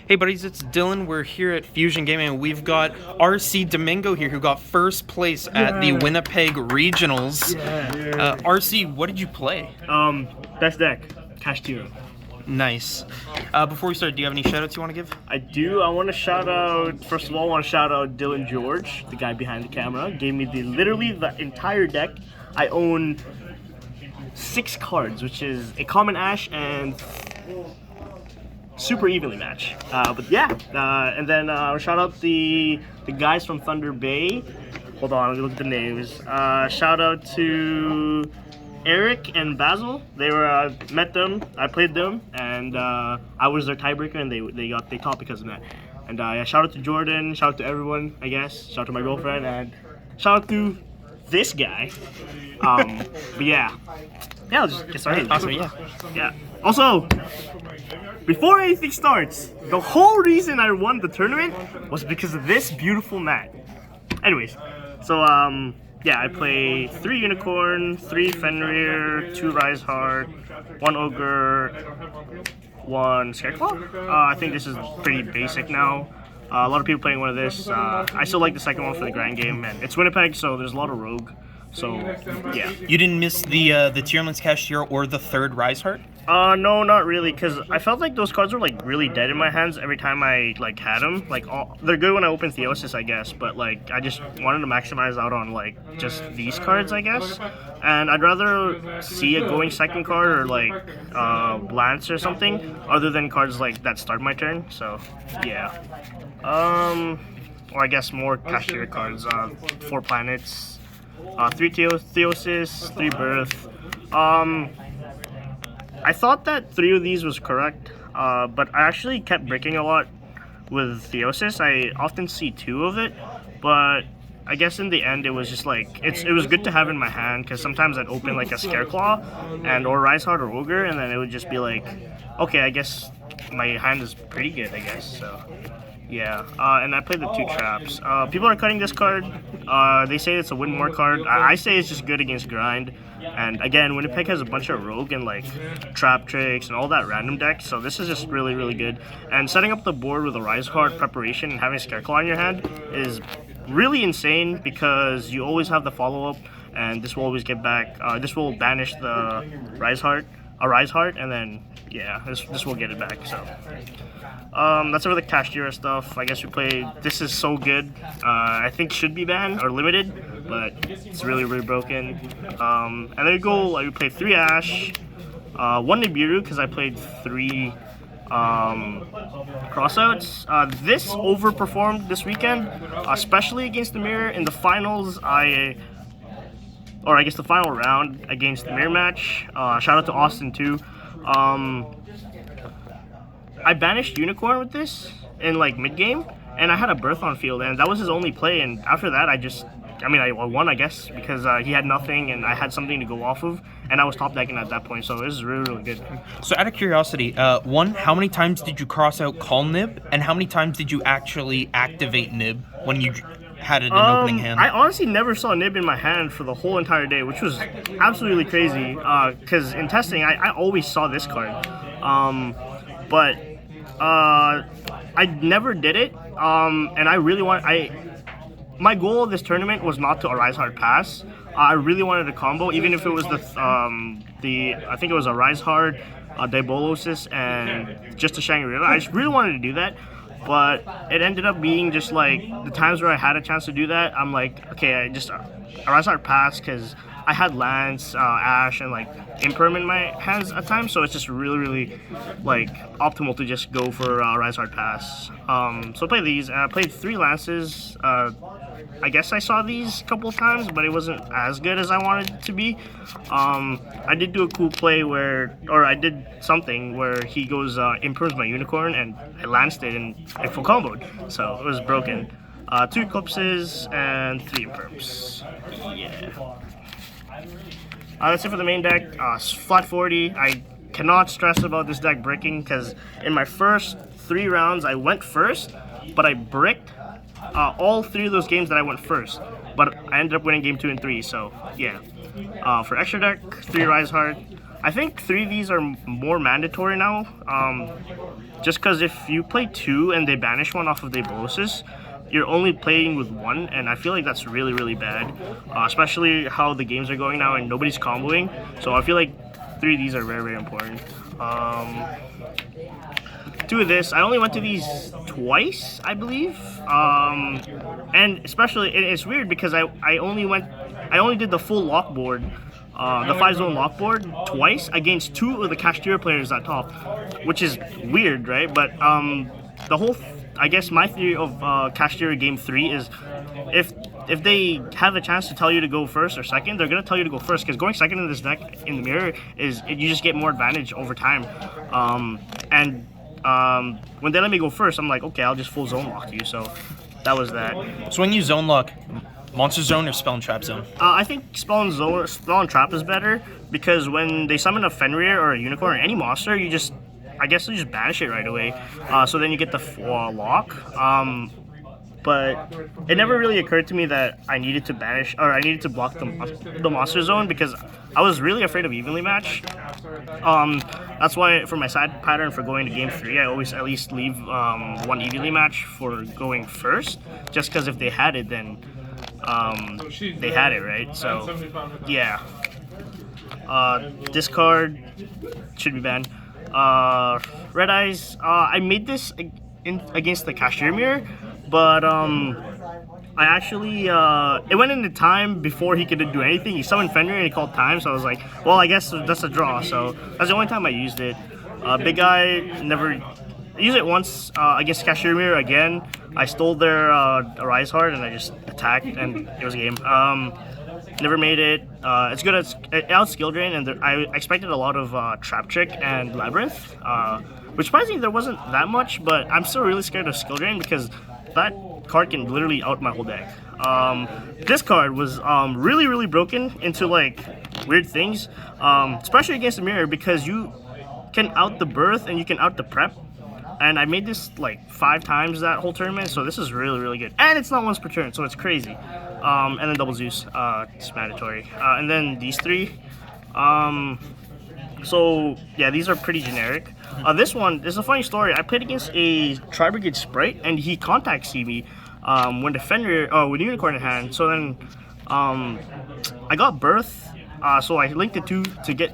Hey buddies, it's Dylan. We're here at Fusion Gaming and we've got RC Domingo here who got first place at the Winnipeg Regionals. RC, what did you play? Best deck, Kashtira. Nice. Before we start, do you have any shoutouts you want to give? I do. I want to shout out, first of all, I want to shout out Dylan George, the guy behind the camera. Gave me literally the entire deck. I own 6 cards, which is a common ash and super evenly match. But yeah, and then shout out the guys from Thunder Bay. Hold on, let me look at the names. Shout out to Eric and Basil. They were met them. I played them, and I was their tiebreaker, and they topped because of that. And yeah, shout out to Jordan. Shout out to everyone. I guess shout out to my girlfriend, and shout out to this guy. But yeah, let's just get started. Awesome, yeah. Also, before anything starts, the whole reason I won the tournament was because of this beautiful mat. Anyways, so yeah, I play 3 Unicorn, 3 Fenrir, 2 Rise Heart, 1 Ogre, 1 Scareclaw. I think this is pretty basic now. A lot of people playing one of this. I still like the second one for the grand game, and it's Winnipeg, so there's a lot of rogue. So yeah. You didn't miss the Tier List Kashtira or the 3rd Rise Heart? No, not really, because I felt like those cards were like really dead in my hands every time I like had them. Like they're good when I open Theosis, I guess, but like I just wanted to maximize out on like just these cards, I guess. And I'd rather see a going second card or like Lance or something, other than cards like that start my turn. So yeah. Or I guess more Kashtira cards. 4 planets, 3 Theosis, 3 Birth. I thought that 3 of these was correct, but I actually kept breaking a lot with Theosis. I often see 2 of it, but I guess in the end it was just like, it was good to have in my hand, because sometimes I'd open like a Scareclaw and or Rise Heart or Ogre, and then it would just be like, okay, I guess my hand is pretty good, I guess, so yeah. And I played the 2 traps. People are cutting this card. They say it's a win more card. I say it's just good against grind. And again, Winnipeg has a bunch of rogue and like trap tricks and all that random deck, so this is just really, really good. And setting up the board with a Rise Heart preparation and having a Scareclaw in your hand is really insane, because you always have the follow-up, and this will always get back. This will banish the Rise Heart, and then yeah, this will get it back. So that's it for the Kashtira stuff. I guess we played. This is so good. I think should be banned or limited, but it's really, really broken. And then we played 3 Ash, 1 Nibiru, because I played 3 crossouts. This overperformed this weekend, especially against the Mirror in the finals. I guess the final round against the Mirror match. Shout out to Austin too. I banished Unicorn with this in like mid game, and I had a Birth on field, and that was his only play. And after that, I won, I guess, because he had nothing and I had something to go off of, and I was top decking at that point, so this is really, really good. So out of curiosity, 1, how many times did you cross out Call Nib, and how many times did you actually activate Nib when you had it in opening hand? I honestly never saw Nib in my hand for the whole entire day, which was absolutely crazy, because in testing, I always saw this card. But I never did it, and I really my goal of this tournament was not to a Rise Heart pass. I really wanted a combo, even if it was I think it was a Rise Heart, Dibolosis, and just a Shangri-La. I just really wanted to do that, but it ended up being just like the times where I had a chance to do that, I'm like, okay, I just a Rise Heart pass, because I had Lance, Ash, and like Imperm in my hands at times, so it's just really, really like optimal to just go for Rise Heart pass. So I played these, and I played 3 Lances. I guess I saw these a couple of times, but it wasn't as good as I wanted it to be. I did do a cool play I did something where he goes Imperms my Unicorn, and I lanced it and I full comboed, so it was broken. 2 Eclipses and 3 Imperms. Yeah. That's it for the main deck. Flat 40. I cannot stress about this deck bricking, because in my first 3 rounds I went first, but I bricked all 3 of those games that I went first. But I ended up winning game 2 and 3, so yeah. For extra deck, 3 Rise Heart, I think 3Vs are more mandatory now. Just because if you play 2 and they banish one off of the bolus, you're only playing with 1, and I feel like that's really, really bad. Especially how the games are going now and nobody's comboing. So I feel like 3Ds are very, very important. 2 of this, I only went to these twice, I believe. And especially, it's weird because I only did the full lock board, the 5-zone lock board twice against 2 of the Kashtira players at top, which is weird, right? But the whole, I guess my theory of Kashtira game 3 is if they have a chance to tell you to go first or second, they're gonna tell you to go first, because going second in this deck in the mirror is you just get more advantage over time. When they let me go first, I'm like, okay, I'll just full zone lock you. So that was that. So when you zone lock, monster zone or spell and trap zone? I think spell and trap is better, because when they summon a Fenrir or a unicorn or any monster, I guess you just banish it right away. So then you get the lock. But it never really occurred to me that I needed to banish, or I needed to block the monster zone, because I was really afraid of evenly match. That's why for my side pattern for going to game 3, I always at least leave 1 evenly match for going first, just because if they had it, then they had it, right? So yeah. Discard should be banned. Red Eyes, I made this against the Kashtira mirror, but I actually, it went into time before he could do anything. He summoned Fenrir and he called time, so I was like, well, I guess that's a draw. So that's the only time I used it. Big Guy, never used it once against Kashtira mirror again. I stole their Rise Heart and I just attacked, and it was a game. Never made it. It's good at out skill drain, and I expected a lot of Trap Trick and Labyrinth, which surprisingly there wasn't that much, but I'm still really scared of skill drain because that card can literally out my whole deck. This card was really, really broken into like weird things, especially against the mirror, because you can out the birth and you can out the prep. And I made this like 5 times that whole tournament, so this is really, really good. And it's not once per turn, so it's crazy. And then Double Zeus, it's mandatory. And then these 3. So yeah, these are pretty generic. This one, there's a funny story. I played against a Tri-Brigade Sprite, and he contacts me when the Fenrir, with Unicorn in hand. So then I got Birth, so I linked the 2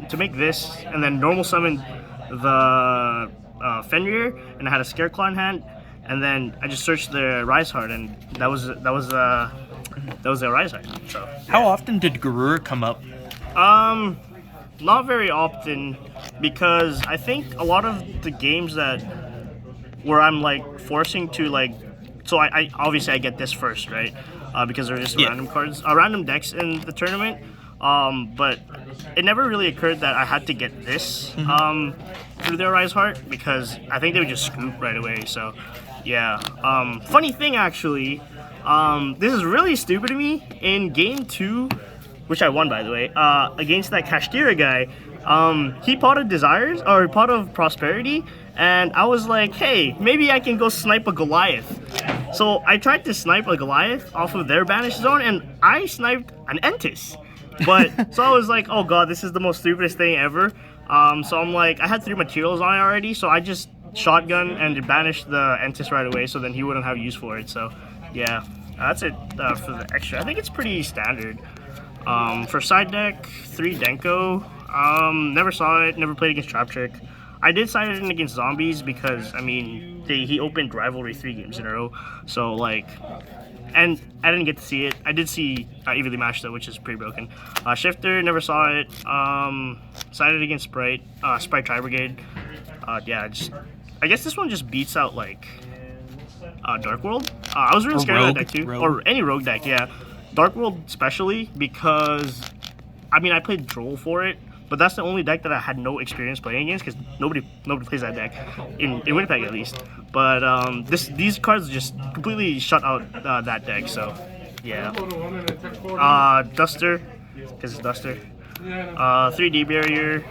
to make this, and then normal summoned the Fenrir, and I had a Scareclaw in hand, and then I just searched the Rise Heart, and that was the Rise Heart. So how often did Garura come up? Not very often, because I think a lot of the games where I'm like forcing to like, so I obviously I get this first, right? Because they're just random cards, random decks in the tournament. But it never really occurred that I had to get this through their Rise Heart, because I think they would just scoop right away. So yeah. Funny thing actually, this is really stupid to me. In game 2, which I won by the way, against that Kashtira guy, he Pot of Desires or Pot of Prosperity, and I was like, hey, maybe I can go snipe a Goliath. So I tried to snipe a Goliath off of their banished zone, and I sniped an Entis. But so I was like, oh god, this is the most stupidest thing ever. So I'm like, I had 3 materials on it already, so I just shotgun and banished the Entis right away, so then he wouldn't have use for it. So yeah, that's it for the extra. I think it's pretty standard. For side deck, 3 Denko. Never saw it, never played against Trap Trick. I did side it in against Zombies because, I mean, he opened Rivalry 3 games in a row. So, like, and I didn't get to see it. I did see Evenly Matched, though, which is pretty broken. Shifter, never saw it. Sided against Sprite. Sprite Tri-Brigade. Yeah, I guess this one just beats out, like, Dark World. I was really scared of that deck, too. Rogue. Or any Rogue deck, yeah. Dark World especially, because, I mean, I played Droll for it, but that's the only deck that I had no experience playing against, because nobody plays that deck, in Winnipeg at least. But these cards just completely shut out that deck, so yeah. Duster, because it's Duster. 3D Barrier.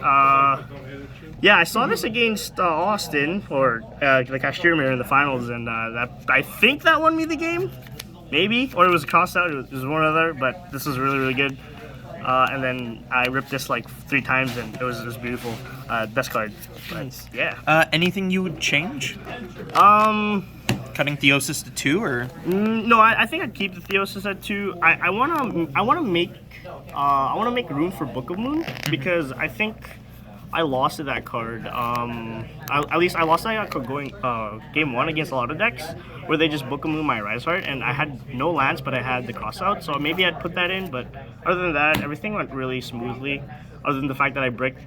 Yeah, I saw this against Austin, or the Kashtira mirror in the finals, and I think that won me the game. Maybe, or it was a cross out, it was one other, but this was really, really good. and then I ripped this like 3 times, and it was beautiful. Best card. Nice. Yeah. Anything you would change? Cutting Theosis to 2, or? No, I think I'd keep the Theosis at 2. I wanna make room for Book of Moon, because I think I lost to that card. At least I lost that card going game 1 against a lot of decks where they just Book of Moon my Rise Heart, and I had no lands, but I had the cross out, so maybe I'd put that in. But other than that, everything went really smoothly. Other than the fact that I bricked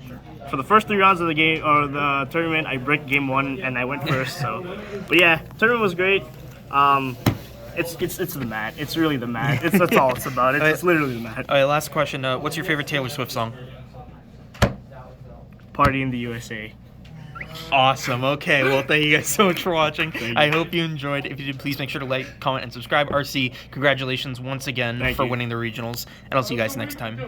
for the first 3 rounds of the game or the tournament, I bricked game 1 and I went first. So, but yeah, tournament was great. It's the mat. It's really the mat. That's all it's about. It's literally the mat. All right, last question. What's your favorite Taylor Swift song? Party in the USA. Awesome. Okay, well, thank you guys so much for watching. I hope you enjoyed. If you did, please make sure to like, comment, and subscribe. RC, congratulations once again for winning the regionals, and I'll see you guys next time.